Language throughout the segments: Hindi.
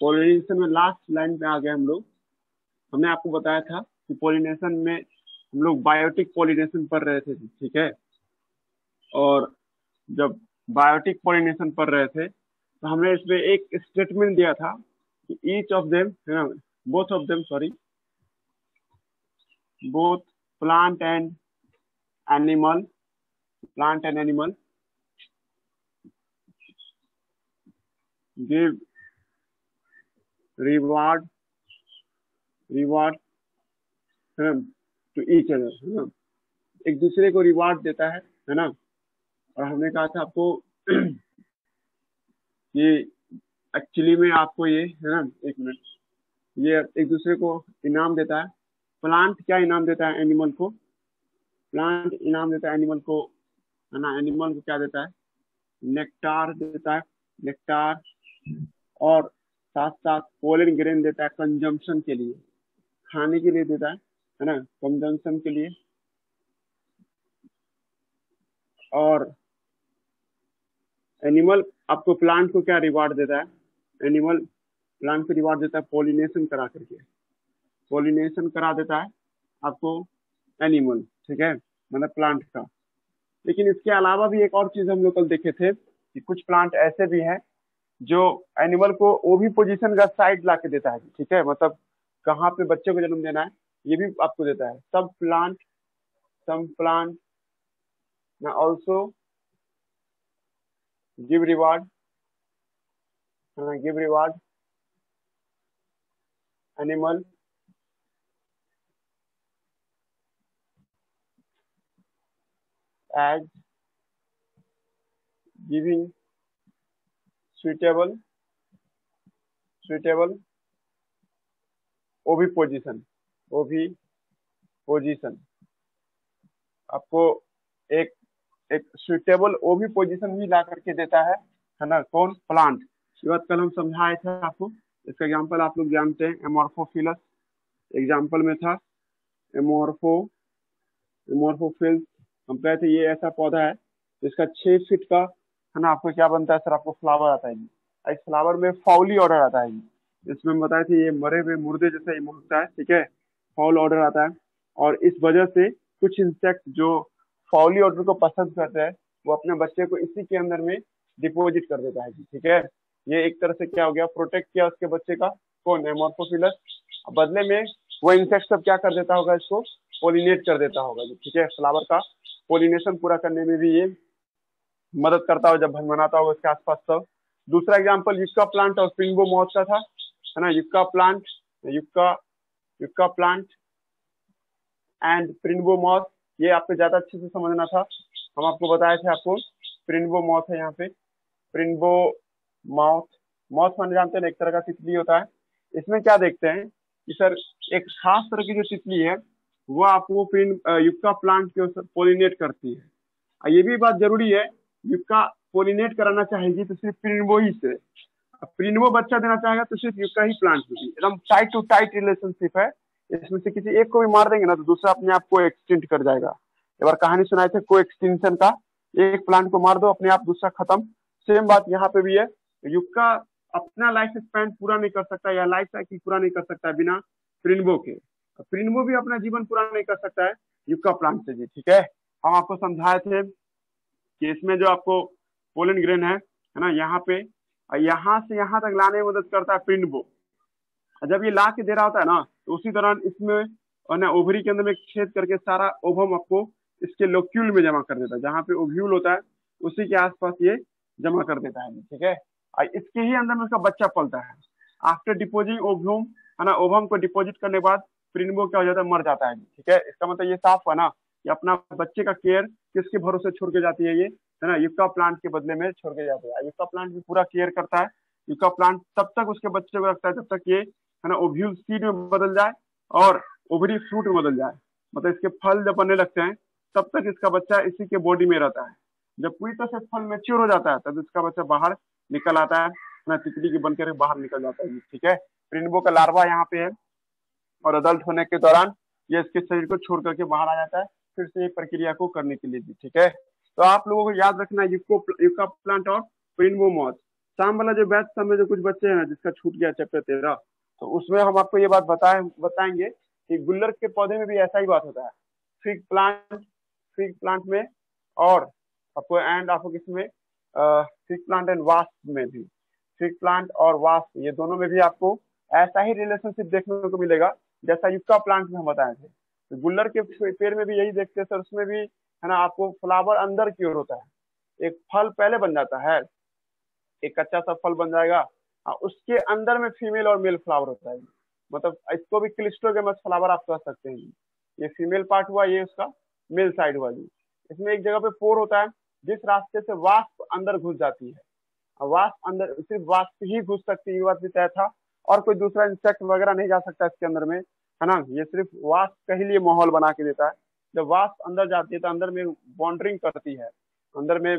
पोलिनेशन में लास्ट लाइन पे आ गए हम लोग। हमने आपको बताया था कि पोलिनेशन में हम लोग बायोटिक पोलिनेशन पढ़ रहे थे, ठीक है। और जब बायोटिक पोलिनेशन पढ़ रहे थे तो हमने इसमें एक स्टेटमेंट दिया था कि each of them, both of them, sorry, both plant and animal, plant and animal give reward to each other, है ना, एक दूसरे को रिवार्ड देता है ना। और हमने कहा था आपको कि एक्चुअली में आपको ये, है ना, एक मिनट, ये एक दूसरे को इनाम देता है। प्लांट क्या इनाम देता है एनिमल को? प्लांट इनाम देता है एनिमल को, है ना। एनिमल को क्या देता है? नेक्टार देता है, नेक्टार। और साथ साथ पोलन ग्रेन देता है कंजम्पशन के लिए, खाने के लिए देता है ना, कंजम्पशन के लिए। और एनिमल आपको प्लांट को क्या रिवार्ड देता है? एनिमल प्लांट को रिवार्ड देता है पोलिनेशन करा करके, पोलिनेशन करा देता है आपको एनिमल, ठीक है, मतलब प्लांट का। लेकिन इसके अलावा भी एक और चीज हम लोग कल देखे थे कि कुछ प्लांट ऐसे भी हैं जो एनिमल को वो भी पोजीशन का साइड ला के देता है, ठीक है, मतलब कहाँ पे बच्चे को जन्म देना है ये भी आपको देता है। Some plant also give reward, give reward animal as giving suitable oviposition आपको एक सुइटेबल ओविपोजिशन भी ला करके देता है ना, कौन? प्लांट। ये बात कल हम समझाए थे आपको। इसका एग्जांपल आप लोग जानते हैं, एमोर्फोफिलस एग्जांपल में था, एमोर्फोफिल्स। हम कहे थे ये ऐसा पौधा है जिसका 6 फीट का, है ना, आपको क्या बनता है सर? आपको फ्लावर आता है जी। इस फ्लावर में फाउली ऑर्डर आता है जी। इसमें हम बताए थे ये मरे हुए मुर्दे जैसा ये होता है, ठीक है, फाउल ऑर्डर आता है। और इस वजह से कुछ इंसेक्ट जो फाउली ऑर्डर को पसंद करते हैं वो अपने बच्चे को इसी के अंदर में डिपोजिट कर देता है जी, ठीक है। ये एक तरह से क्या हो गया, प्रोटेक्ट किया उसके बच्चे का, कौन? एमोर्फोफिलस। बदले में वो इंसेक्ट सब क्या कर देता होगा? इसको पोलिनेट कर देता होगा जी, ठीक है। फ्लावर का पोलिनेशन पूरा करने में भी ये मदद करता हो जब भनभनाता होगा उसके आसपास सब। दूसरा एग्जांपल युक्का प्लांट और प्रिंगो मॉथ का था, है ना। युक्का प्लांट एंड प्रिंगो मॉथ, ये आपको ज्यादा अच्छे से समझना था। हम आपको बताए थे, आपको प्रिंगो मॉथ है यहाँ पे, प्रिंगो मॉथ माने जानते हैं एक तरह का तितली होता है। इसमें क्या देखते हैं कि सर एक खास तरह की जो तितली है वो आपको युक्का प्लांट के पोलिनेट करती है। ये भी बात जरूरी है, युक्का पोलिनेट कराना चाहेगी तो सिर्फ प्रिंगो ही से, प्रिंगो बच्चा देना चाहेगा तो सिर्फ युक्का ही प्लांट होगी। एकदम टाइट टू टाइट रिलेशनशिप है। इसमें से किसी एक को भी मार देंगे ना तो दूसरा अपने आप को एक्सटिंक्ट कर जाएगा। एक बार कहानी सुनाए थे को एक्सटिंक्शन का, एक प्लांट को मार दो अपने आप दूसरा खत्म। सेम बात यहाँ पे भी है। युक्का अपना लाइफ स्पैन पूरा नहीं कर सकता या लाइफ साइकिल पूरा नहीं कर सकता है बिना प्रिंगो के। प्रिंगो भी अपना जीवन पूरा नहीं कर सकता है युक्का प्लांट से जी, ठीक है। हम आपको समझाए थे कि इसमें जो आपको पोलन ग्रेन है ना, यहाँ पे यहाँ से यहाँ तक लाने में मदद करता है प्रिंगो। जब ये ला के दे रहा होता है ना तो उसी दौरान इसमें और ना ओवरी के अंदर में छेद करके सारा ओवम आपको इसके लोक्यूल में जमा कर देता है, जहाँ पे ओव्यूल होता है उसी के आसपास ये जमा कर देता है, ठीक है। इसके ही अंदर में उसका बच्चा पलता है। आफ्टर डिपोजिंग ओव्यूम, है ना, ओवम को डिपोजिट करने के बाद प्रिंगो क्या हो जाता है? मर जाता है, ठीक है। इसका मतलब ये साफ हुआ ना कि अपना बच्चे का केयर किसके भरोसे छोड़ के जाती है ये, है ना, युक्का प्लांट के बदले में छोड़ के जाती है। युक्का प्लांट भी पूरा केयर करता है। युक्का प्लांट तब तक उसके बच्चे को रखता है जब तक ये, है ना, ओव्यूल सीड में बदल जाए और ओवरी फ्रूट में बदल जाए। मतलब इसके फल जब बनने लगते हैं तब तक इसका बच्चा इसी के बॉडी में रहता है। जब पूरी तरह से फल मैच्योर हो जाता है तब इसका बच्चा बाहर निकल आता है ना, तितली के बनकर बाहर निकल जाता है, ठीक है। प्रिंगो का लार्वा यहाँ पे है और अडल्ट होने के दौरान ये इसके शरीर को छोड़ करके बाहर आ जाता है फिर से ये प्रक्रिया को करने के लिए भी, ठीक है। तो आप लोगों को याद रखना है युक्का प्लांट और प्रिंगो मॉथ, शाम वाला जो बैच में जो कुछ बच्चे हैं ना जिसका छूट गया चैप्टर 13, तो उसमें हम आपको ये बात बताएंगे कि गुल्लर के पौधे में भी ऐसा ही बात होता है। फिग प्लांट में और आपको किसमें फिग प्लांट एंड वास्प में भी, फिग प्लांट और वास्प ये दोनों में भी आपको ऐसा ही रिलेशनशिप देखने को मिलेगा जैसा युक्का प्लांट में हम बताए थे। तो गुल्लर के पेड़ में भी यही देखते हैं सर, उसमें भी है ना आपको फ्लावर अंदर की ओर होता है, एक फल पहले बन जाता है, एक कच्चा सा फल बन जाएगा, उसके अंदर में फीमेल और मेल फ्लावर होता है। मतलब इसको भी क्लिस्टोगेमस फ्लावर आप कह सकते हैं। ये फीमेल पार्ट हुआ, ये उसका मेल साइड हुआ जी। इसमें एक जगह पे पोर होता है जिस रास्ते से वास्प अंदर घुस जाती है। वास्प अंदर सिर्फ वास्प ही घुस सकती है, ये बात भी तय था, और कोई दूसरा इंसेक्ट वगैरह नहीं जा सकता इसके अंदर में, है ना। ये सिर्फ वास्प का ही लिए माहौल बना के देता है। जब वास्प अंदर जाती है तो अंदर में बॉन्डरिंग करती है, अंदर में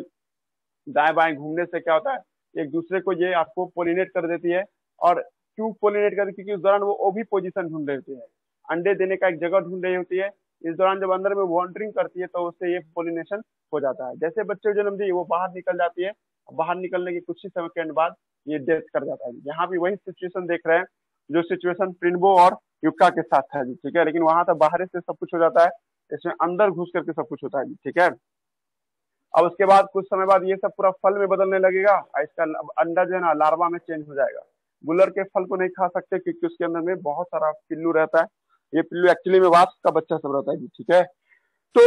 दाएं बाएं घूमने से क्या होता है, एक दूसरे को ये आपको पोलिनेट कर देती है। और क्यों पोलिनेट करती है? क्योंकि उस दौरान वो ओवी पोजीशन ढूंढ रही होती है, अंडे देने का एक जगह ढूंढ रही होती है। इस दौरान जब अंदर में वॉन्डरिंग करती है तो उससे ये पोलिनेशन हो जाता है। जैसे बच्चे जन्म दी वो बाहर निकल जाती है, बाहर निकलने के कुछ ही समय के बाद ये डेथ कर जाता है। यहाँ भी वही सिचुएशन देख रहे हैं जो सिचुएशन प्रिन्बो और युक्का के साथ है जी, ठीक है। लेकिन वहां तो बाहर से सब कुछ हो जाता है, इसमें अंदर घुस करके सब कुछ होता है जी, ठीक है। अब उसके बाद कुछ समय बाद ये सब पूरा फल में बदलने लगेगा, इसका अंडा जो है ना लार्वा में चेंज हो जाएगा। गुल्लर के फल को नहीं खा सकते क्योंकि उसके अंदर में बहुत सारा पिल्लू रहता है। ये पिल्लू एक्चुअली में वास्प का बच्चा सब रहता है जी, ठीक है। तो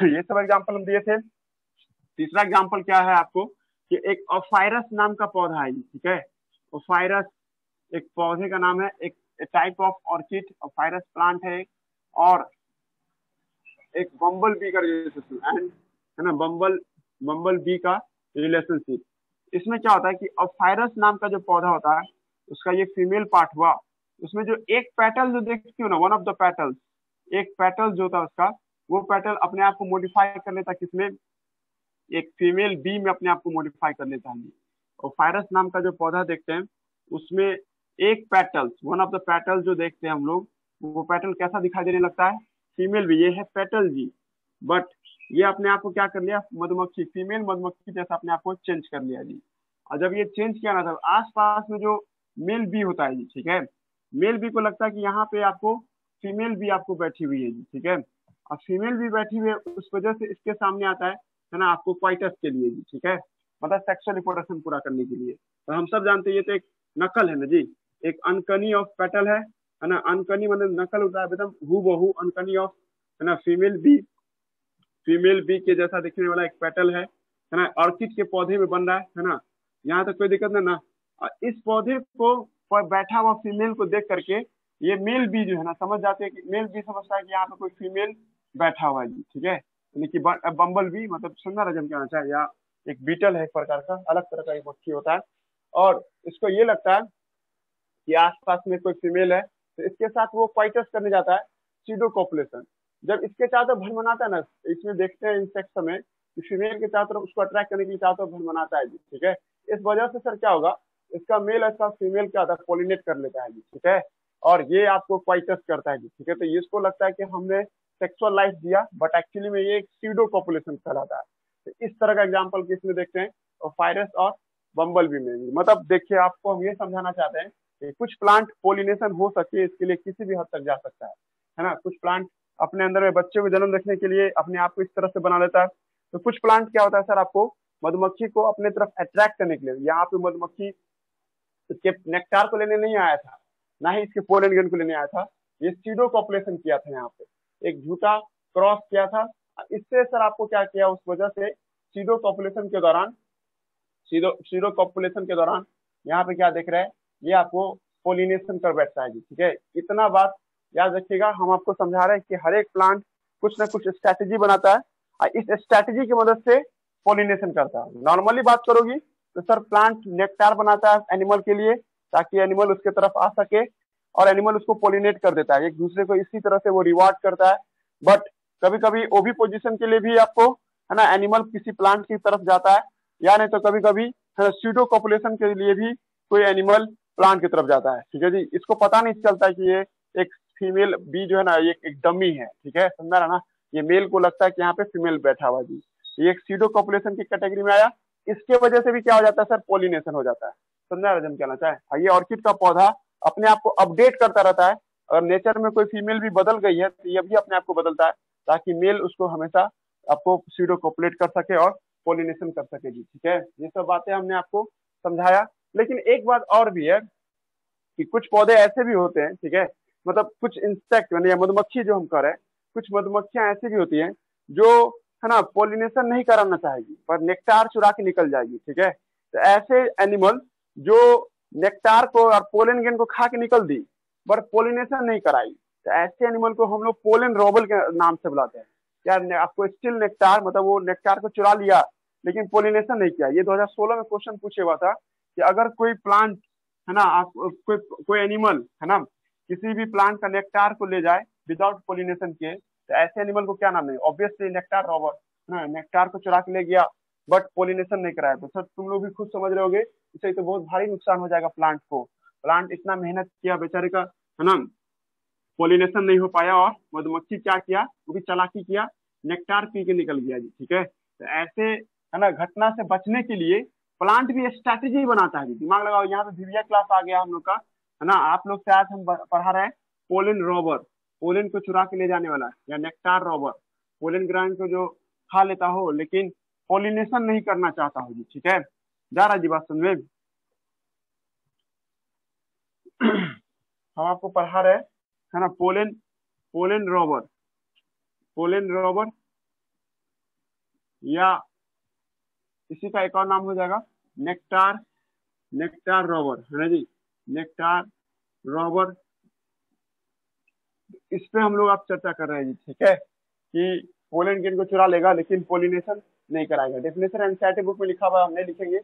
ये सब एग्जाम्पल हम दिए थे। तीसरा एग्जाम्पल क्या है आपको कि एक ओफायरस नाम का पौधा है जी, ठीक है। ओफायरस एक पौधे का नाम है, एक टाइप ऑफ ऑर्किड ओफायरस प्लांट है, और एक बम्बल बी का रिलेशनशिप है ना, बम्बल बी का रिलेशनशिप। इसमें क्या होता है कि ओफायरस नाम का जो पौधा होता है उसका ये फीमेल पार्ट हुआ, उसमें जो एक पेटल जो देखती हो ना, वन ऑफ द पेटल्स, एक पेटल जो होता है उसका, वो पेटल अपने आप को मॉडिफाई कर लेता है किसमें, एक फीमेल बी में अपने आप को मॉडिफाई कर लेता है। ओफायरस नाम का जो पौधा देखते हैं उसमें एक petals, one of the petal जो देखते हैं हम लोग, वो पेटल कैसा दिखाई देने लगता है, फीमेल भी, ये है पेटल जी। बट ये अपने आप को क्या कर लिया, मधुमक्खी, फीमेल मधुमक्खी जैसा अपने आप को चेंज कर लिया जी। और जब ये चेंज किया ना तब आस पास में जो मेल बी होता है जी, ठीक है, मेल बी को लगता है कि यहाँ पे आपको फीमेल बी आपको बैठी हुई है जी, ठीक है। और फीमेल बी बैठी हुई है, उस वजह से इसके सामने आता है ना आपको क्वाइटस के लिए जी, ठीक है, मतलब सेक्सुअल रिप्रोडक्शन पूरा करने के लिए। तो हम सब जानते हैं ये तो एक नकल है ना जी, एक अनकनी ऑफ पेटल है ना। अनकनी मतलब नकल होता है एकदम हूबहू, अनकनी ऑफ है ना फीमेल बी के जैसा दिखने वाला एक पेटल है ना, ऑर्किड के पौधे में बन रहा है ना। यहाँ तक कोई दिक्कत नहीं ना। इस पौधे को पर बैठा हुआ फीमेल को देख करके ये मेल बी जो है ना समझ जाते हैं कि मेल बी समझता है कि यहाँ पे कोई फीमेल बैठा हुआ है जी, ठीक है। यानी कि बम्बल बी मतलब सुंदर रजम कहना चाहिए, या एक बीटल है एक प्रकार का, अलग तरह का एक पक्षी होता है। और इसको ये लगता है कि आसपास में कोई फीमेल है, तो इसके साथ वो क्वाइटस करने जाता है, सीडो कॉपुलेशन। जब इसके चारों तरफ भनमनाता है ना, इसमें देखते हैं इंसेक्ट में फीमेल के चारों तरफ उसको अट्रैक्ट करने के लिए चारों तरफ भनमनाता है जी, ठीक है। इस वजह से सर क्या होगा, इसका मेल इसका फीमेल क्या होता है, पोलिनेट कर लेता है जी, ठीक है। और ये आपको क्वाइटस करता है जी, ठीक है। तो इसको लगता है कि हमने सेक्सुअल लाइफ दिया, बट एक्चुअली में ये एक सीडो पॉपुलेशन कहलाता है। तो इस तरह का एग्जाम्पल किसमें देखते हैं, ओफायरस और बम्बल बी में। मतलब देखिए आपको हम ये समझाना चाहते हैं कि कुछ प्लांट पोलिनेशन हो सके इसके लिए किसी भी हद तक जा सकता है ना। कुछ प्लांट अपने अंदर में बच्चे को जन्म रखने के लिए अपने आप को इस तरह से बना लेता है। तो कुछ प्लांट क्या होता है सर, आपको मधुमक्खी को अपने तरफ अट्रैक्ट करने के लिए, यहाँ पे मधुमक्खी इसके नेक्टार को लेने नहीं आया था, ना ही इसके पोलन ग्रेन को लेने आया था, ये सीडो कॉपुलेशन किया था, यहाँ पे एक झूठा क्रॉस किया था। इससे सर आपको क्या किया, उस वजह से सीडो कॉपुलेशन के दौरान यहाँ पे क्या देख रहे हैं, ये आपको पोलिनेशन कर बैठता है जी, ठीक है। इतना बात याद रखिएगा, हम आपको समझा रहे हैं कि हर एक प्लांट कुछ ना कुछ स्ट्रैटेजी बनाता है और इस स्ट्रैटेजी की मदद से पोलिनेशन करता है। नॉर्मली बात करोगी तो सर प्लांट नेक्टार बनाता है एनिमल के लिए ताकि एनिमल उसके तरफ आ सके और एनिमल उसको पोलिनेट कर देता है, एक दूसरे को इसी तरह से वो रिवार्ड करता है। बट कभी कभी ओवी पोजीशन के लिए भी आपको है ना एनिमल किसी प्लांट की तरफ जाता है, या नहीं तो कभी कभी सीडो कॉपुलेशन के लिए भी कोई एनिमल प्लांट की तरफ जाता है, ठीक है जी। इसको पता नहीं चलता कि ये एक फीमेल बी जो है ना ये एक डमी है, ठीक है, समझा रहा ना। ये मेल को लगता है कि यहाँ पे फीमेल बैठा हुआ जी, ये एक सीडो कॉपुलेशन की कैटेगरी में आया। इसके वजह से भी क्या हो जाता है सर, पोलिनेशन हो जाता है। समझा रहे हम कहना चाहे, ये ऑर्किड का पौधा अपने आप को अपडेट करता रहता है। अगर नेचर में कोई फीमेल भी बदल गई है तो ये भी अपने आप को बदलता है, ताकि मेल उसको हमेशा आपको सीडो कोपुलेट कर सके और पोलिनेशन कर सके जी। ठीक है, ये सब बातें हमने आपको समझाया। लेकिन एक बात और भी है कि कुछ पौधे ऐसे भी होते हैं, ठीक है, मतलब कुछ इंसेक्ट यानी मधुमक्खी जो हम कह रहे हैं, कुछ मधुमक्खियां ऐसी भी होती हैं जो है ना पोलिनेशन नहीं कराना चाहेगी पर नेक्टार चुरा के निकल जाएगी। ठीक है, तो ऐसे एनिमल जो नेक्टार को और पोलन ग्रेन को खा के निकल दी पर पोलिनेशन नहीं कराई, तो ऐसे एनिमल को हम लोग पोलन रोबल के नाम से बुलाते हैं। यार आपको स्टिल नेक्टार, मतलब वो नेक्टार को चुरा लिया लेकिन पोलिनेशन नहीं किया। ये 2016 में क्वेश्चन पूछे हुआ था कि अगर कोई प्लांट है ना, आप कोई एनिमल है ना किसी भी प्लांट का नेक्टार को ले जाए विदाउट पोलिनेशन के, तो ऐसे एनिमल को क्या नाम है? ऑब्वियसली नेक्टार रॉबर है ना, नेक्टार को चुरा के ले गया बट पोलिनेशन नहीं कराया। तो सर तुम लोग भी खुद समझ रहे होगे इससे तो बहुत भारी नुकसान हो जाएगा प्लांट को। प्लांट इतना मेहनत किया बेचारे का है ना, पोलिनेशन नहीं हो पाया और मधुमक्खी क्या किया, वो भी चालाकी किया, नेक्टार पी के निकल गया जी। ठीक है, तो ऐसे है ना घटना से बचने के लिए प्लांट भी स्ट्रैटेजी बनाता है जी। दिमाग लगाओ, यहाँ पे दिव्या क्लास आ गया हम लोग का है ना। आप लोग से आज हम पढ़ा रहे हैं पोलन रॉबर, पोलन को चुरा के ले जाने वाला, या नेक्टार रॉबर, पोलन ग्रैंड को जो खा लेता हो लेकिन पोलिनेशन नहीं करना चाहता हो जी। ठीक है, जा रहा जी बात समझ में? हम आपको पढ़ा रहे है ना pollen, pollen robber, pollen robber या इसी का एक और नाम हो जाएगा नेक्टार, नेक्टार रॉबर है ना जी, नेक्टार रॉबर। इस पे हम लोग आप चर्चा कर रहे हैं जी। ठीक है, कि पोलन ग्रेन को चुरा लेगा लेकिन पोलिनेशन नहीं कराएगा। डेफिनेशन एनसीईआरटी बुक में लिखा हुआ, हम नहीं लिखेंगे।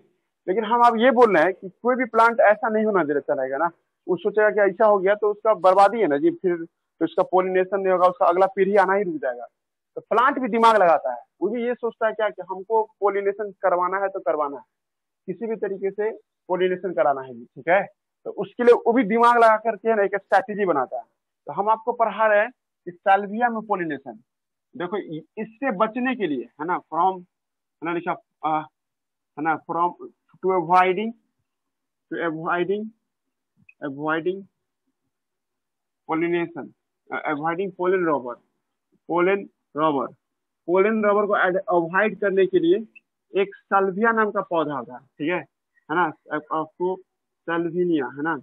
लेकिन हम अब ये बोल रहे हैं कि कोई भी प्लांट ऐसा नहीं होना देता रहेगा ना, वो सोचेगा कि ऐसा हो गया तो उसका बर्बादी है ना जी, फिर तो उसका पोलिनेशन नहीं होगा, उसका अगला पीढ़ी आना ही रुक जाएगा। तो प्लांट भी दिमाग लगाता है, वो भी ये सोचता है क्या कि हमको पोलिनेशन करवाना है तो करवाना है, किसी भी तरीके से पोलिनेशन कराना है जी। ठीक है, तो उसके लिए वो भी दिमाग लगा करके ना एक स्ट्रैटेजी बनाता है। तो हम आपको पढ़ा रहे हैं कि साल्विया में पोलिनेशन, देखो इससे बचने के लिए है ना, फ्रॉम है ना लिखा है ना, from to avoiding, to avoiding, avoiding pollination, avoiding pollen robber, pollen robber, pollen robber को अवॉइड करने के लिए एक साल्विया नाम का पौधा होता है। ठीक है ना, आपको साल्विनिया है ना,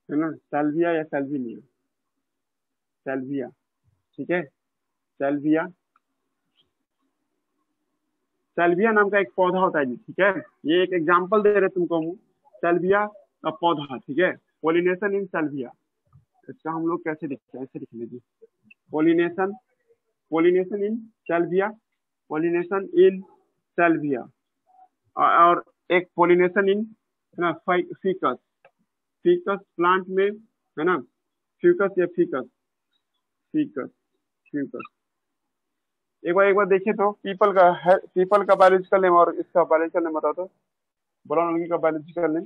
साल्विया या साल्विनिया, साल्विया। ठीक है, साल्विया, साल्विया नाम का एक पौधा होता है जी। ठीक है, ये एक एग्जांपल दे रहे तुमको हम, साल्विया का पौधा। ठीक है, पोलिनेशन इन साल्विया, इसका हम लोग कैसे लिखते हैं, ऐसे लिख लीजिए, पोलिनेशन, पोलिनेशन इन साल्विया, पोलिनेशन इन साल्विया। और एक पोलिनेशन इन है ना फीकस, फीकस प्लांट में है ना, फ्यूकस या फीकस, फीकस, फ्यूकस। एक बार देखिए तो पीपल का है, पीपल का बायोलॉजिकल नेम और इसका बायोलॉजिकल नेम बताओ तो, बोला उनकी का बायोलॉजिकल नेम,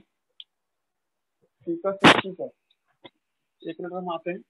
फीकस या फीकस। एक मिनट में आते हैं।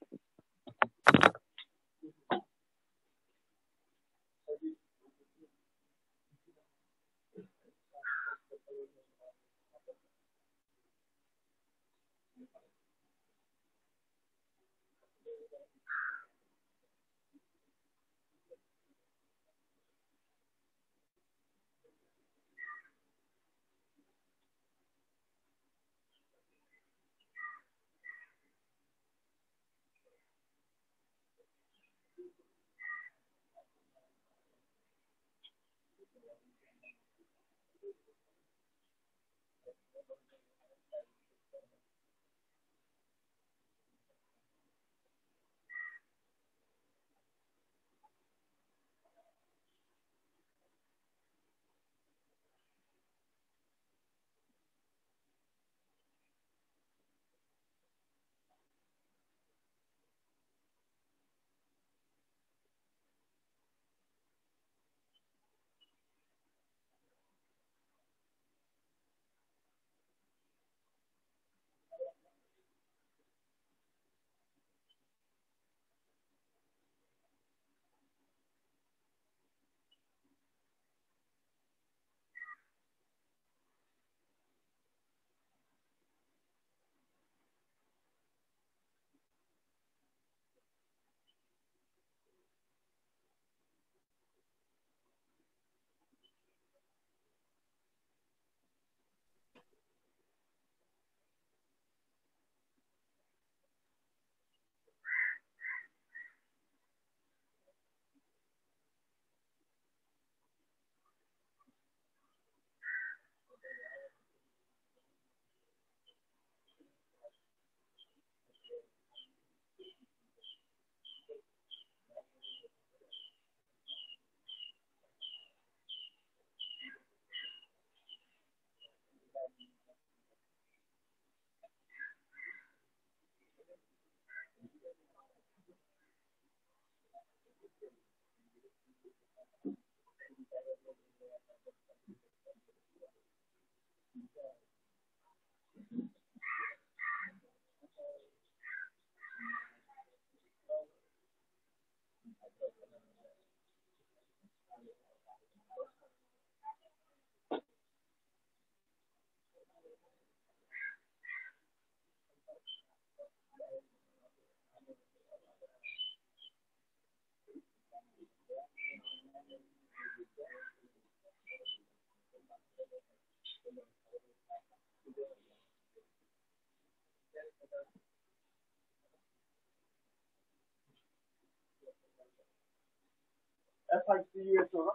FICUS होगा,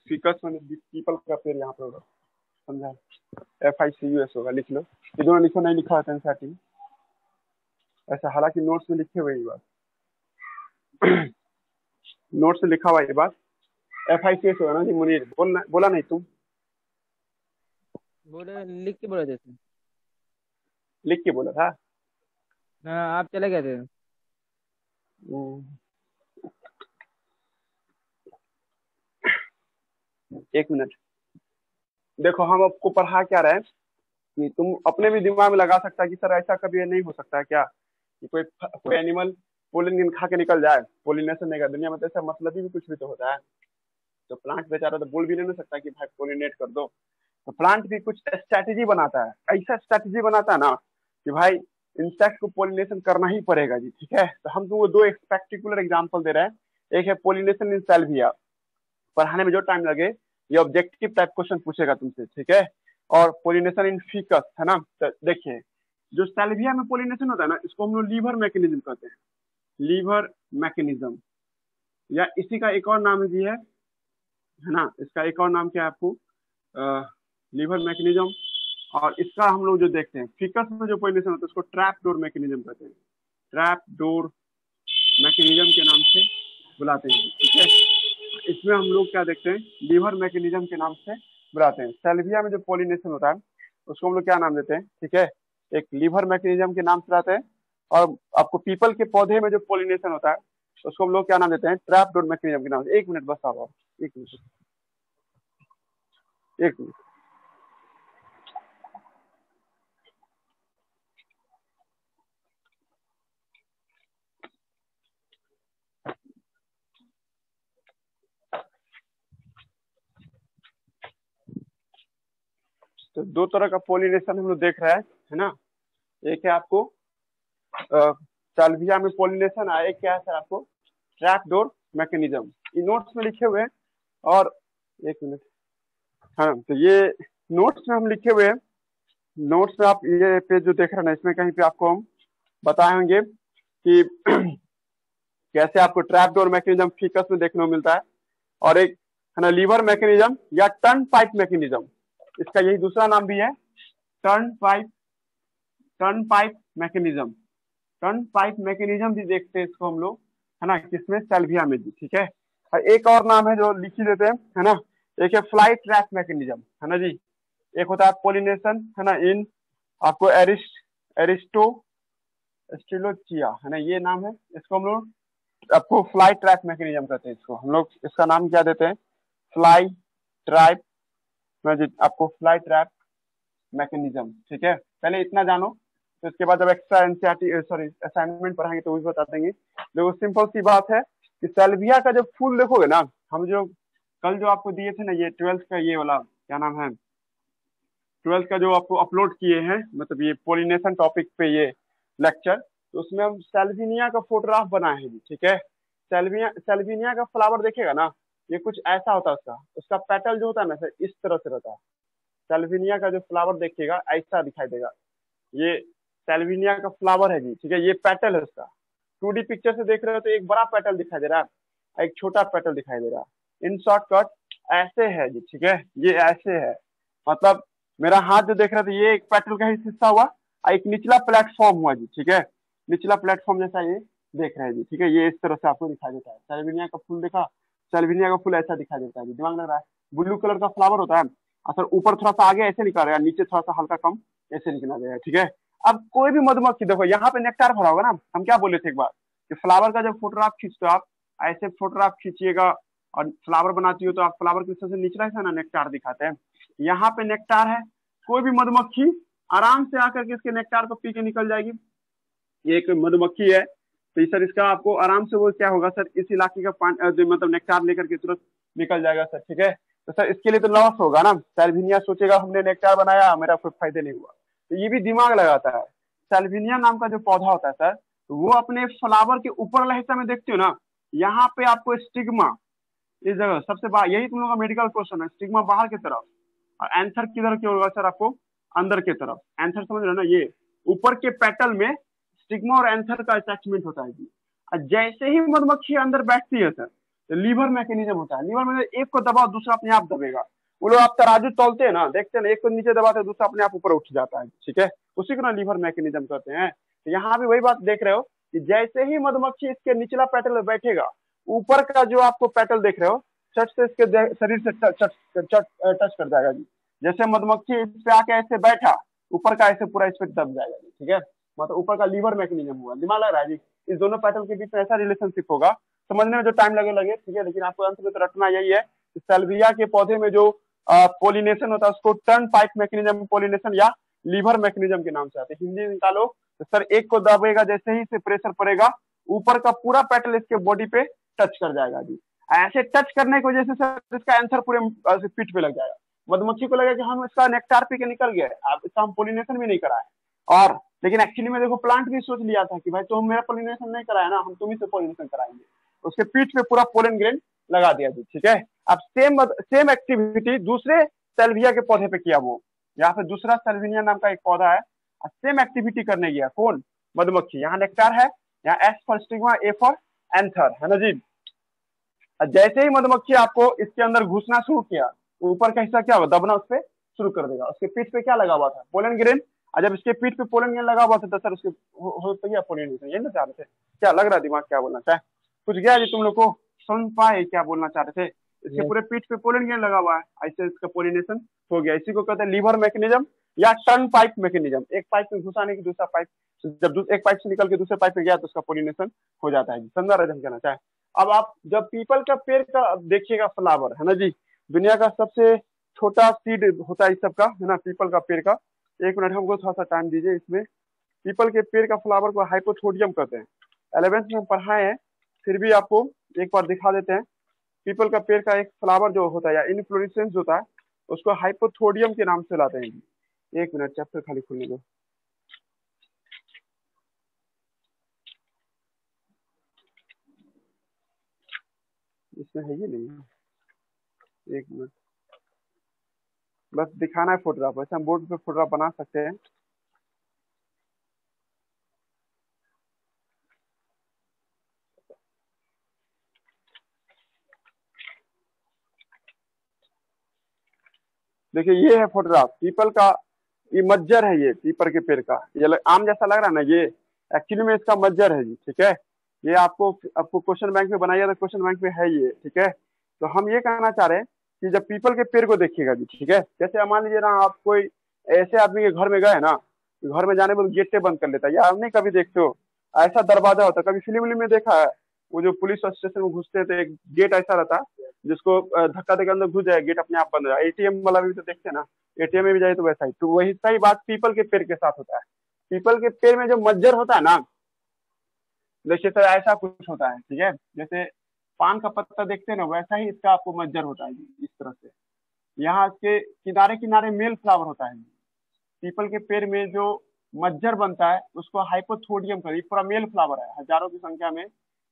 फिकस मैंने पीपल का पेड़ यहाँ पे होगा, समझा। FICUS होगा, लिख लो। ये दोनों लिखो, नहीं लिखा होता है ऐसा, हालांकि नोट्स में लिखे हुए ये बात नोट्स में लिखा हुआ ये बात। FICUS होगा ना जी मुनीर, बोला नहीं तुम? बोले, लिख के बोले थे। लिख के बोला था। हाँ, आप चले गए थे। हम्म, एक मिनट, देखो हम आपको पढ़ा क्या रहे हैं कि तुम अपने भी दिमाग में लगा सकता है कि सर ऐसा कभी नहीं हो सकता है क्या कि कोई एनिमल पोलिन खा के निकल जाए, पोलिनेशन नहीं कर। दुनिया में तो ऐसा मतलब भी कुछ भी तो होता है। तो प्लांट बेचारा तो बोल भी नहीं सकता कि भाई पोलिनेट कर दो। तो प्लांट भी कुछ स्ट्रैटेजी बनाता है, ऐसा स्ट्रैटेजी बनाता है ना कि भाई इंसेक्ट को पोलिनेशन करना ही पड़ेगा जी, ठीक है। तो हम तुमको दो पर्टिकुलर एग्जांपल दे रहे हैं। एक है पोलिनेशन इन सेल्विया, पढ़ाने में जो टाइम लगे, ये ऑब्जेक्टिव टाइप क्वेश्चन पूछेगा तुमसे, ठीक है। और पोलिनेशन इन फीकस है ना। तो देखिए, जो सेल्विया में पोलिनेशन होता है ना, इसको हम लोग लीवर मैकेनिज्म कहते हैं, लीवर मैकेनिज्म, या इसी का एक और नाम भी है ना। इसका एक और नाम क्या है आपको, लीवर मैकेनिज्म। और इसका हम लोग जो देखते हैं फिकस में जो पोलिनेशन होता है उसको ट्रैप डोर मैकेनिज्म कहते हैं, ट्रैप डोर मैकेनिज्म के नाम से बुलाते हैं, ठीक है। इसमें हम लोग क्या देखते हैं, लीवर मैकेनिज्म के नाम से बुलाते हैं। सेल्विया में जो पोलिनेशन होता है उसको हम लोग क्या नाम देते हैं, ठीक है, एक लीवर मैकेनिज्म के नाम से बुलाते हैं। और आपको पीपल के पौधे में जो पोलिनेशन होता है उसको हम लोग क्या नाम देते हैं, ट्रैप डोर मैकेनिज्म के नाम से। एक मिनट बस आप, एक मिनट, एक मिनट। तो दो तरह का पोलिनेशन हम लोग देख रहे हैं, है ना। एक है आपको साल्विया में पोलिनेशन है, एक क्या है सर आपको, ट्रैप डोर मैकेनिज्म। ये नोट्स में लिखे हुए हैं। और एक मिनट, हाँ, तो ये नोट्स में हम लिखे हुए हैं। नोट्स में आप ये पेज जो देख रहे हैं ना, इसमें कहीं पे आपको हम बताए होंगे कि कैसे आपको ट्रैप डोर मैकेनिज्म फीकस में देखने को मिलता है। और एक है ना लीवर मैकेनिज्म या टर्न पाइप मैकेनिज्म, इसका यही दूसरा नाम भी है, turn pipe mechanism. Turn pipe mechanism भी देखते हैं इसको हम लोग, है ना, किसमें, सेल्विया में भी, ठीक है। और एक और नाम है जो लिख ही देते हैं, है ना, एक है फ्लाई ट्रैप मैकेनिज्म, है ना जी। एक होता है पोलिनेशन, है ना, इन आपको एरिस्टोचिया, है ना, ये नाम है। इसको हम लोग आपको फ्लाई ट्रैप मैकेनिज्म कहते हैं। इसको हम लोग इसका नाम क्या देते हैं, फ्लाई ट्रैप, आपको फ्लाई ट्रैप मैकेनिज्म, ठीक है। पहले इतना जानो, तो इसके बाद जब एक्स्ट्रा एनसीईआरटी सॉरी असाइनमेंट पढ़ाएंगे तो वो भी बता देंगे। देखो सिंपल सी बात है कि सेल्विया का जब फूल देखोगे ना, हम जो कल जो आपको दिए थे ना, ये 12th का ये वाला क्या नाम है, 12th का जो आपको अपलोड किए हैं, मतलब ये पोलिनेशन टॉपिक पे ये लेक्चर, तो उसमें हम सेल्विनिया का फोटोग्राफ बनाए हैं, ठीक है। सेल्विनिया का फ्लावर देखेगा ना, ये कुछ ऐसा होता है, उसका पेटल जो होता है ना सर, इस तरह से रहता है। सेल्विनिया का जो फ्लावर देखिएगा ऐसा दिखाई देगा, ये सेल्विनिया का फ्लावर है जी, ठीक है। ये पेटल है उसका, 2D पिक्चर से देख रहे हो तो एक बड़ा पेटल दिखाई दे रहा है, एक छोटा पेटल दिखाई दे रहा है। इन शॉर्टकट ऐसे है जी, ठीक है, ये ऐसे है। मतलब मेरा हाथ जो देख रहे थे ये एक पेटल का ही हिस्सा हुआ, और एक निचला प्लेटफॉर्म हुआ जी, ठीक है। निचला प्लेटफॉर्म जैसा ये देख रहे हैं जी, ठीक है। ये इस तरह से आपको दिखाई देता है। सेल्विनिया का फूल देखा, सेल्विनिया का फूल ऐसा दिखाई देता है जी, दिमाग लग रहा है। ब्लू कलर का फ्लावर होता है, और सर ऊपर थोड़ा सा आगे ऐसे निकल रहा है, नीचे थोड़ा सा हल्का कम ऐसे निकला गया है, ठीक है। अब कोई भी मधुमक्खी देखो, यहाँ पे नेक्टार भरा होगा ना, हम क्या बोले थे एक बार कि फ्लावर का जब फोटोग्राफ खींचते हो आप, ऐसे फोटोग्राफ खींचिएगा और फ्लावर बनाती हो तो आप फ्लावर के सबसे निचला हिस्सा ना नेक्टार दिखाते हैं। यहाँ पे नेक्टार है, कोई भी मधुमक्खी आराम से आकर के इसके नेक्टार को पी के निकल जाएगी। ये एक मधुमक्खी है, तो सर इसका आपको आराम से वो क्या होगा सर, इस इलाके का पानी मतलब नेक्टार लेकर के तुरंत निकल जाएगा सर, ठीक है। तो सर इसके लिए तो लॉस होगा ना, सेल्विनिया सोचेगा हमने नेक्टार बनाया, मेरा कोई फायदे नहीं हुआ, तो ये भी दिमाग लगाता है। सेल्विनिया नाम का जो पौधा होता है सर, वो अपने फ्लावर के ऊपर वाला हिस्सा में देखते हो ना, यहाँ पे आपको इस जगह सबसे बाहर, यही तुम लोग का मेडिकल क्वेश्चन है, स्टिग्मा बाहर की तरफ और एंथर किधर की होगा सर आपको, अंदर की तरफ। एंथर समझ रहे हो ना, ये ऊपर के पेटल में स्टिग्मा और एंथर का अटैचमेंट होता है जी। और जैसे ही मधुमक्खी अंदर बैठती है सर, तो लीवर मैकेनिज्म होता है। लीवर में एक को दबाओ दूसरा अपने आप दबेगा। वो लोग आप तराजू तौलते हैं ना, देखते हैं ना, एक को नीचे दबाते हैं दूसरा अपने आप ऊपर उठ जाता है, ठीक है, उसी को ना लीवर मैकेनिज्म कहते हैं। तो यहाँ भी वही बात देख रहे हो कि जैसे ही मधुमक्खी इसके निचला पेटल में बैठेगा, ऊपर का जो आपको पेटल देख रहे हो चट से इसके शरीर से टच कर जाएगा जी। जैसे मधुमक्खी इस पे आके ऐसे बैठा, ऊपर का ऐसे पूरा इस पे दब जाएगा जी, ठीक है, मतलब ऊपर का लीवर मैकेनिज्म हुआ। दिमाग लग रहा है जी, इस दोनों पेटल के बीच में ऐसा रिलेशनशिप होगा, समझने में जो टाइम लगे, ठीक है, लेकिन आपको अंत में तो रटना यही है। सेल्विया के पौधे में जो पोलिनेशन होता है उसको टर्न पाइप मैकेनिज्म पोलिनेशन या लीवर मैकेनिज्म के नाम से आते हैं। हिंदी निकालो तो सर, एक को दबेगा, जैसे ही इसे प्रेशर पड़ेगा ऊपर का पूरा पेटल इसके बॉडी पे टच कर जाएगा जी। ऐसे टच करने की वजह से सर इसका आंसर पूरे पीठ पे लग जाएगा। मधुमक्खी को लगेगा कि हम इसका नेक्टार पी के निकल गए, अब इसका हम पोलिनेशन भी नहीं कराए। और लेकिन एक्चुअली में देखो, प्लांट भी सोच लिया था कि भाई तुम मेरा पोलिनेशन नहीं कराया ना, हम तुम्ही से पोलिनेशन कराएंगे। उसके पीठ पे पूरा पोलन ग्रेन लगा दिया जी, ठीक है। अब सेम एक्टिविटी दूसरे सेल्विया के पौधे पे किया। वो यहाँ पे दूसरा सेल्विनिया नाम का एक पौधा है, सेम एक्टिविटी करने गया। कौन? मधुमक्खी। यहाँ नेक्टार है, यहाँ S for stigma, A for anther, है ना जी। जैसे ही मधुमक्खी आपको इसके अंदर घुसना शुरू किया, ऊपर का हिस्सा क्या होगा, दबना उस पर शुरू कर देगा। उसके पीठ पे क्या लगा हुआ था, पोलन ग्रेन। और जब इसके पीठ पे पोलन ग्रेन लगा हुआ था तो सर उसके हो गया पोलिनेशन। यही ना चाह रहे थे? क्या लग रहा है दिमाग क्या बोलना चाहे? कुछ गया जी तुम लोग को, समझ पाए क्या बोलना चाह रहे थे? इसके पूरे पीठ पे पोलन ग्रेन लगा हुआ है, ऐसे इसका पोलिनेशन हो गया। इसी को कहते हैं लीवर मैकेनिज्म या टर्न पाइप मैकेनिज्म। एक पाइप में घुसाने की दूसरा पाइप, जब एक पाइप से निकल के दूसरे पाइप में गया तो उसका पोलिनेशन हो जाता है। समझा रहे हम कहना चाहे? अब आप जब पीपल का पेड़ का देखिएगा फ्लावर, है ना जी, दुनिया का सबसे छोटा सीड होता है इस सब का, है ना, पीपल का पेड़ का। एक मिनट हमको थोड़ा सा टाइम दीजिए। इसमें पीपल के पेड़ का फ्लावर को हाइपोथोडियम कहते हैं। 11th में हम पढ़ाए हैं, फिर भी आपको एक बार दिखा देते हैं। पीपल का पेड़ का एक फ्लावर जो होता है या इनफ्लोरेसेंस होता है, उसको हाइपोथोडियम के नाम से लाते हैं। एक मिनट, चैप्टर खाली खुलने दो। इसमें है ये नहीं, एक मिनट, बस दिखाना है फोटोग्राफ। वैसे हम बोर्ड पे फोटोग्राफ बना सकते हैं। देखिए ये है फोटोग्राफ पीपल का, ये मज्जर है, ये पीपल के पेड़ का। ये आम जैसा लग रहा है ना, ये एक्चुअली में इसका मज्जर है जी, ठीक है। ये आपको क्वेश्चन बैंक में बनाइए तो क्वेश्चन बैंक में है ये, ठीक है। तो हम ये कहना चाह रहे हैं कि जब पीपल के पेड़ को देखिएगा जी, ठीक है, जैसे मान लीजिए ना आप कोई ऐसे आदमी के घर में गए ना, घर में जाने में गेटे बंद कर लेता है, या आप नहीं कभी देखते हो ऐसा दरवाजा होता है, कभी फिल्म में देखा है, वो जो पुलिस स्टेशन में घुसते हैं तो एक गेट ऐसा रहता है जिसको धक्का देकर अंदर घुस जाए, गेट अपने आप बंद हो जाए। एटीएम वाला भी तो देखते हैं ना, एटीएम में भी जाए तो वैसा ही। तो वही सही बात पीपल के पेड़ के साथ होता है। पीपल के पेड़ में जो मज्जर होता है ना, देखिए सर ऐसा कुछ होता है, ठीक है, जैसे पान का पत्ता देखते हैं ना, वैसा ही इसका आपको मज्जर होता है इस तरह से। यहाँ इसके किनारे किनारे मेल फ्लावर होता है। पीपल के पेड़ में जो मज्जर बनता है उसको हाइपोथोडियम कर, पूरा मेल फ्लावर है, हजारों की संख्या में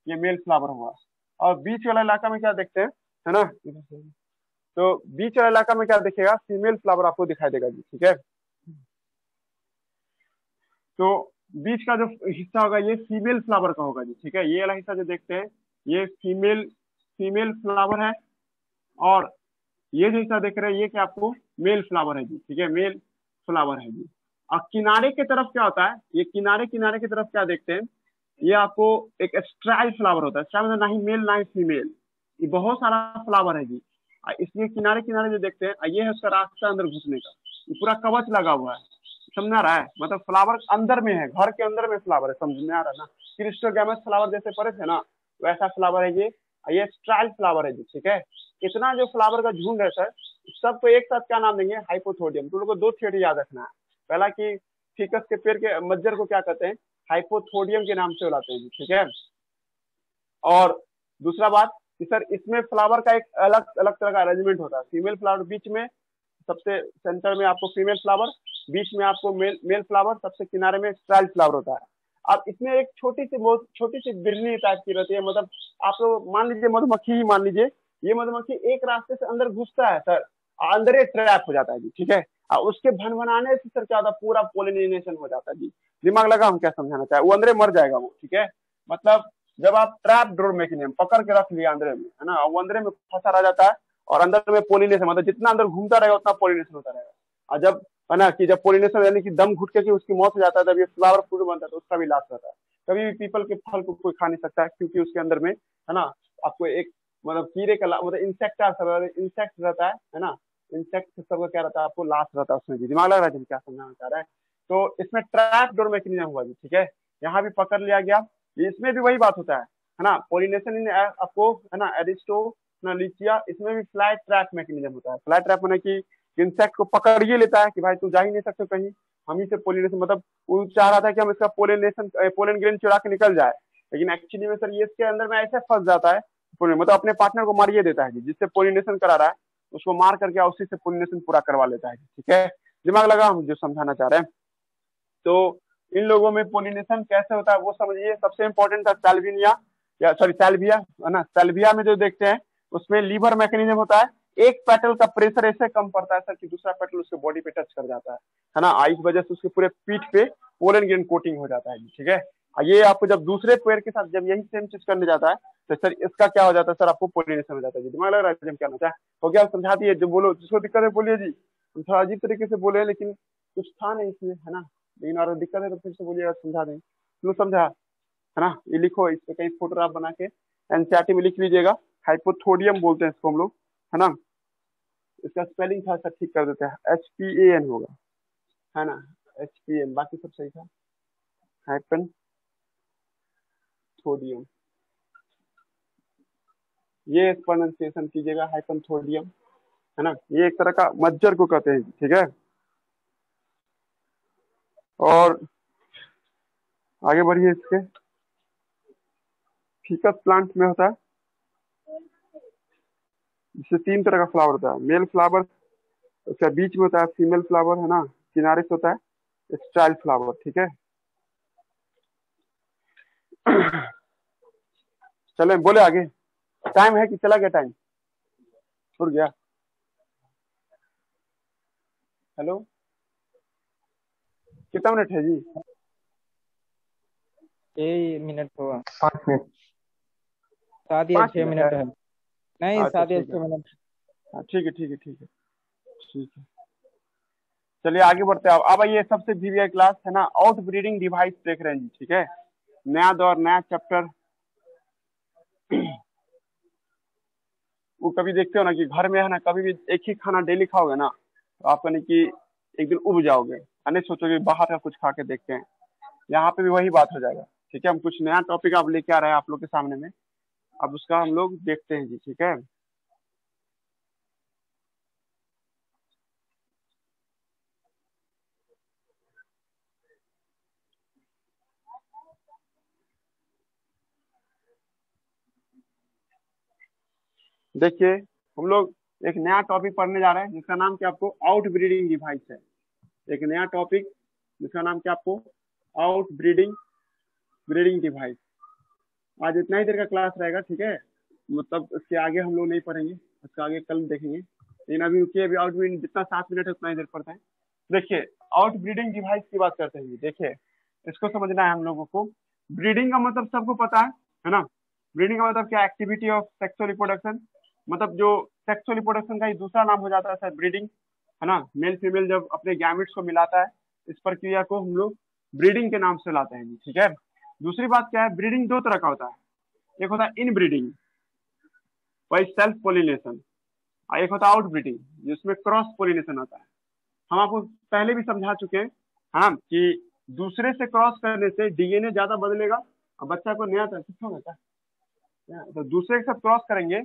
ये मेल फ्लावर हुआ। और बीच वाला इलाका में क्या देखते हैं, है ना, तो बीच वाला इलाका में क्या दिखेगा, फीमेल फ्लावर आपको दिखाई देगा जी, ठीक है। तो बीच का जो हिस्सा होगा ये फीमेल फ्लावर का होगा जी, ठीक है। ये वाला हिस्सा जो देखते हैं ये फीमेल फ्लावर है, और ये जो हिस्सा देख रहे हैं ये क्या आपको मेल फ्लावर है जी, ठीक है, मेल फ्लावर है जी। और किनारे की तरफ क्या होता है, ये किनारे की तरफ क्या देखते हैं, ये आपको एक स्ट्राइल फ्लावर होता है। स्ट्राइल मतलब ना ही मेल ना ही फीमेल, ये बहुत सारा फ्लावर है जी। इसलिए किनारे जो देखते हैं ये है उसका रास्ता अंदर घुसने का, ये पूरा कवच लगा हुआ है। समझ आ रहा है, मतलब फ्लावर अंदर में है, घर के अंदर में फ्लावर है, समझ में आ रहा है ना। क्रिस्टोगैमस फ्लावर जैसे पड़े थे ना, वैसा फ्लावर है ये स्ट्राइल फ्लावर है जी, ठीक है। इतना जो फ्लावर का झुंड है सर, सबको एक साथ क्या नाम देंगे, हाइपोथोडियम। तुम लोग को दो थियरी याद रखना है। पहला कि फिकस के पेड़ के मज्जर को क्या कहते हैं, हाइपोथोडियम के नाम से बुलाते हैं जी, ठीक है। और दूसरा बात कि सर इसमें फ्लावर का एक अलग अलग तरह का अरेंजमेंट होता है। फीमेल फ्लावर बीच में, सबसे सेंटर में आपको फीमेल फ्लावर, बीच में आपको मेल फ्लावर, सबसे किनारे में स्ट्राइल फ्लावर होता है। अब इसमें एक छोटी सी बिरनी टाइप की रहती है, मतलब आप लोग मान लीजिए मधुमक्खी ही मान लीजिए ये मधुमक्खी एक रास्ते से अंदर घुसता है सर, अंदर ही ट्रैप हो जाता है जी, ठीक है। और उसके भनभनाने से सर क्या होता है, पूरा पोलिनेशन हो जाता है जी। दिमाग लगा हम क्या समझाना चाहे, वो अंदर मर जाएगा वो, ठीक है। मतलब जब आप ट्रैप डोर मैकेनिज्म पकड़ के रख लिया अंदर में, है ना, वो अंदर में फंसा रह जाता है, और अंदर में पोलिनेशन, मतलब जितना अंदर घूमता रहेगा उतना पोलिनेशन होता रहेगा। और जब, है ना, कि जब पोलिनेशन यानी कि दम घुट के उसकी मौत हो जाता है, तब ये फ्लावर फ्रूट बनता है, तो उसका भी लाश रहता है। कभी भी पीपल के फल को कोई खा नहीं सकता है, क्योंकि उसके अंदर में, है ना, आपको एक मतलब कीड़े का मतलब इंसेक्ट रहता है ना, इंसेक्ट सबका क्या रहता है, आपको लाश रहता है उसमें भी। दिमाग लग रहा है जी क्या समझाना चाह रहा है। तो इसमें ट्रैप डोर मैकेनिज्म हुआ जी, ठीक है। यहाँ भी पकड़ लिया गया, इसमें भी वही बात होता है ना, पोलिनेशन इन आपको, है ना, एरिस्टो ना लीचिया, इसमें भी फ्लाई ट्रैप मैकेनिज्म होता है। फ्लाई ट्रैप मैंने कि इंसेक्ट को पकड़ ये लेता है कि भाई तू जा ही नहीं सकते कहीं, हम ही से पोलिनेशन, मतलब वो चाह रहा था कि हम इसका पोलन ग्रेन चुरा के निकल जाए, लेकिन एक्चुअली में सर ये इसके अंदर में ऐसे फंस जाता है, मतलब अपने पार्टनर को मारिए देता है जिससे पोलिनेशन करा रहा है, उसको मार करके उसी से पोलिनेशन पूरा करवा लेता है, ठीक है। दिमाग लगा हम जो समझाना चाह रहे हैं। तो इन लोगों में पोलिनेशन कैसे होता है वो समझिए। सबसे इंपॉर्टेंट था सैल्विनिया, या सॉरी सैल्विया, है ना। सैल्विया में जो देखते हैं उसमें लीवर मैकेनिज्म होता है, एक पेटल का प्रेशर ऐसे कम पड़ता है सर कि दूसरा पेटल उसके बॉडी पे टच कर जाता है ना, इस वजह से उसके पूरे पीठ पे पोलन ग्रेन कोटिंग हो जाता है, ठीक है। ये आपको जब दूसरे पेड़ के साथ जब यही सेम चीज करने जाता है तो सर इसका क्या हो जाता है, सर आपको पोलिनेशन हो जाता है जी। दिमाग लग रहा है क्या होता है, हो गया, समझा दिए। जो बोलो जिसको दिक्कत है बोलिए जी, हम थोड़ा अजीब तरीके से बोले लेकिन कुछ था नहीं इसमें, है ना, लेकिन और दिक्कत है तो फिर से बोलिएगा, समझा दें। लो समझा, है ना। ये लिखो, इस पे कहीं फोटोग्राफ बना के एनसीईआरटी में लिख लीजिएगा। हाइपोथोडियम बोलते हैं इसको हम लोग, है ना। इसका स्पेलिंग था सर, ठीक कर देते हैं, HPAN होगा, है ना, HPAN, बाकी सब सही था। हाइपन थोडियम, ये प्रोनाउंसिएशन कीजिएगा, हाइपन थोडियम, है ना। ये एक तरह का मज्जर को कहते हैं, ठीक है। और आगे बढ़िए, इसके फीकस प्लांट में होता है, जिससे 3 तरह का फ्लावर होता है। मेल फ्लावर, उसका बीच में होता है फीमेल फ्लावर, है ना, किनारे से होता है स्टाइल फ्लावर, ठीक है। चले बोले आगे, टाइम है कि चला गया, टाइम छूट गया। हेलो, कितना मिनट है जी? 6 मिनट हुआ, 5 मिनट, 7 या 6 मिनट मिनट है। नहीं, अच्छा 7 या ठीक 6 है, मिनट। हाँ ठीक है ठीक है ठीक है ठीक है। चलिए आगे बढ़ते हैं। अब ये सबसे वीवीआई क्लास है ना, आउट ब्रीडिंग डिवाइस देख रहे हैं जी, ठीक है। नया दौर, नया चैप्टर। वो कभी देखते हो ना कि घर में, है ना, कभी भी एक ही खाना डेली खाओगे ना तो आप यानी कि एक दिन उब जाओगे, नहीं सोचोगे बाहर का कुछ खा के देखते हैं। यहाँ पे भी वही बात हो जाएगा, ठीक है। हम कुछ नया टॉपिक आप लेके आ रहे हैं आप लोग के सामने में, अब उसका हम लोग देखते हैं जी, ठीक है। देखिए हम लोग एक नया टॉपिक पढ़ने जा रहे हैं जिसका नाम क्या, आपको आउट ब्रीडिंग डिवाइस है। एक नया टॉपिक जिसका नाम क्या, आपको आउट ब्रीडिंग डिवाइस। आज इतना ही देर का क्लास रहेगा, ठीक है। मतलब इसके आगे हम लोग नहीं पढ़ेंगे, इसका आगे कल देखेंगे, लेकिन अभी रुकिए, अभी आउट ब्रीडिंग जितना 7 मिनट है उतना ही देर पढ़ते हैं। देखिए आउट ब्रीडिंग डिवाइस की बात करते हैं, देखिए इसको समझना है हम लोगों को। ब्रीडिंग का मतलब सबको पता है ना। ब्रीडिंग का मतलब क्या, एक्टिविटी ऑफ सेक्सुअल रिप्रोडक्शन, मतलब जो सेक्सुअल रिप्रोडक्शन का ही दूसरा नाम हो जाता है सर ब्रीडिंग, है ना। मेल फीमेल जब अपने गैमेट्स को मिलाता है, इस प्रक्रिया को हम लोग ब्रीडिंग के नाम से लाते हैं, ठीक है। दूसरी बात क्या है, ब्रीडिंग 2 तरह का होता है, एक होता है इन ब्रीडिंग, वही सेल्फ पोलिनेशन, और एक होता है आउट ब्रीडिंग जिसमें क्रॉस पोलिनेशन आता है। हम आपको पहले भी समझा चुके हैं, हाँ, कि दूसरे से क्रॉस करने से डीएनए ज्यादा बदलेगा और बच्चा को नया होगा, तो दूसरे के साथ क्रॉस करेंगे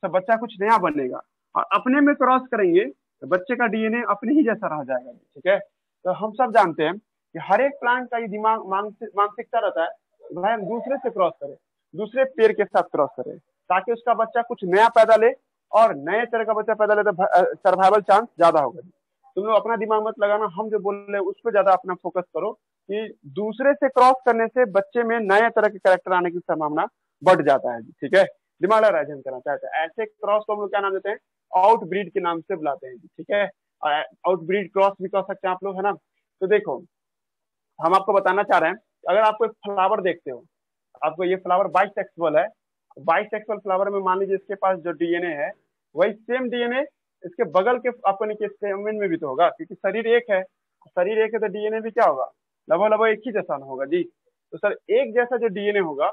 तो बच्चा कुछ नया बनेगा, और अपने में क्रॉस करेंगे तो बच्चे का डीएनए अपने ही जैसा रह जाएगा, ठीक है। तो हम सब जानते हैं कि हर एक प्लांट का ये दिमाग मानसिकता रहता है कि भाई हम दूसरे से क्रॉस करें, दूसरे पेड़ के साथ क्रॉस करें, ताकि उसका बच्चा कुछ नया पैदा ले, और नए तरह का बच्चा पैदा ले तो सर्वाइवल चांस ज्यादा होगा। तुम लोग अपना दिमाग मत लगाना, हम जो बोल रहे हैं उस पर ज्यादा अपना फोकस करो कि दूसरे से क्रॉस करने से बच्चे में नए तरह के कैरेक्टर आने की संभावना बढ़ जाता है, ठीक है। दिमाग लगा रहा है करना चाहते हैं। ऐसे क्रॉस को हम लोग क्या नाम देते हैं, आउटब्रीड के नाम से बुलाते हैं, ठीक है। आउटब्रीड क्रॉस भी कह सकते हैं आप लोग, है ना। तो देखो हम आपको बताना चाह रहे हैं, अगर आप कोई फ्लावर देखते हो, आपको ये फ्लावर बाइसेक्सुअल है, बाइसेक्सुअल फ्लावर में मान लीजिए इसके पास जो डीएनए है वही सेम डीएनए इसके बगल के आपको नीचे स्टेमन में भी तो होगा, क्योंकि शरीर एक है, शरीर एक है तो डीएनए भी क्या होगा, लगभग एक ही जैसा होगा जी। तो सर एक जैसा जो डीएनए होगा,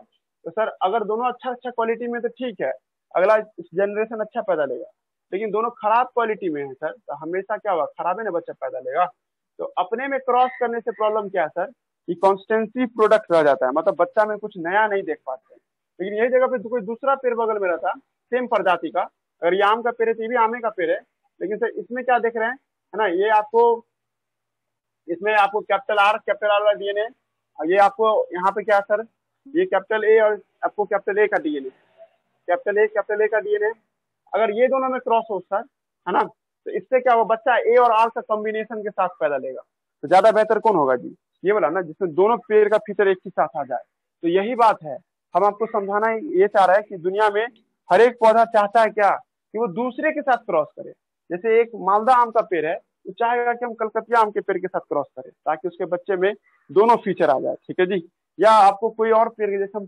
तो सर अगर दोनों अच्छा क्वालिटी में तो ठीक है, अगला जनरेशन अच्छा पैदा लेगा, लेकिन दोनों खराब क्वालिटी में है सर, तो हमेशा क्या होगा, खराब है ना बच्चा पैदा लेगा। तो अपने में क्रॉस करने से प्रॉब्लम क्या है सर, कि कॉन्स्टेंसी प्रोडक्ट रह जाता है, मतलब बच्चा में कुछ नया नहीं देख पाते। लेकिन यही जगह पे कोई दूसरा पेड़ बगल में रहता सेम प्रजाति का, अगर ये आम का पेड़ है तो ये भी आमे का पेड़ है, लेकिन सर इसमें क्या देख रहे हैं, है ना, ये आपको इसमें आपको कैपिटल आर वाला डीएनए, ये आपको यहाँ पे क्या सर, ये कैपिटल ए और आपको कैपिटल ए का डीएनए, कैपिटल ए का डीएनए, अगर ये दोनों में क्रॉस हो सर, है ना, तो इससे क्या होगा, बच्चा ए और आर का कॉम्बिनेशन के साथ पैदा लेगा। तो ज्यादा बेहतर कौन होगा जी, ये वाला ना, जिसमें दोनों पेड़ का फीचर एक ही साथ आ जाए। तो यही बात है, हम आपको समझाना ये चाह रहा है कि दुनिया में हर एक पौधा चाहता है क्या, कि वो दूसरे के साथ क्रॉस करे। जैसे एक मालदा आम का पेड़ है, वो चाहेगा कि हम कलकतिया आम के पेड़ के साथ क्रॉस करें, ताकि उसके बच्चे में दोनों फीचर आ जाए, ठीक है जी। या आपको कोई और पेड़, जैसे हम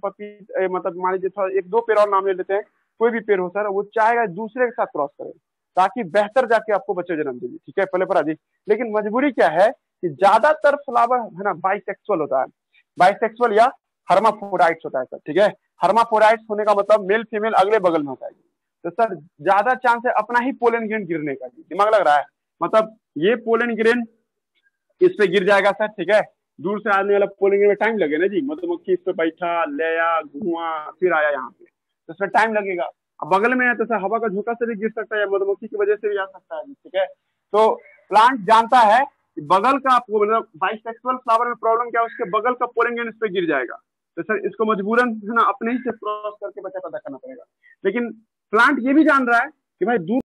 मतलब मान लीजिए थोड़ा एक दो पेड़ और नाम ले लेते हैं, कोई भी पेड़ हो सर, वो चाहेगा दूसरे के साथ क्रॉस करे, ताकि बेहतर जाके आपको बच्चे जन्म देगी, ठीक है पहले पर जी। लेकिन मजबूरी क्या है कि ज्यादातर फ्लावर है ना बाइसेक्सुअल होता है, बाइसेक्सुअल या हर्माफ्रोडाइट्स होता है सर, ठीक है। हर्माफ्रोडाइट्स होने का मतलब मेल फीमेल अगले बगल में होता है। तो सर ज्यादा चांस है अपना ही पोलन ग्रेन गिरने का, दिमाग लग रहा है, मतलब ये पोलन ग्रेन इस पे गिर जाएगा सर, ठीक है। दूर से आने वाला पोलन ग्रेन में टाइम लगे ना जी, मधुमक्खी इस पे बैठा, लेया, धुआं, फिर आया यहाँ पे, तो इसमें टाइम लगेगा। अब बगल में है तो सर हवा का झोंका से भी गिर सकता है, मधुमक्खी की वजह से भी आ सकता है, ठीक है। तो प्लांट जानता है कि बगल का आपको मतलब बाइसेक्सुअल फ्लावर में प्रॉब्लम क्या है, उसके बगल का पोलन ग्रेन इस पे गिर जाएगा, तो सर इसको मजबूरन है ना अपने ही से क्रॉस करके बच्चा पैदा करना पड़ेगा। लेकिन प्लांट ये भी जान रहा है कि भाई दूर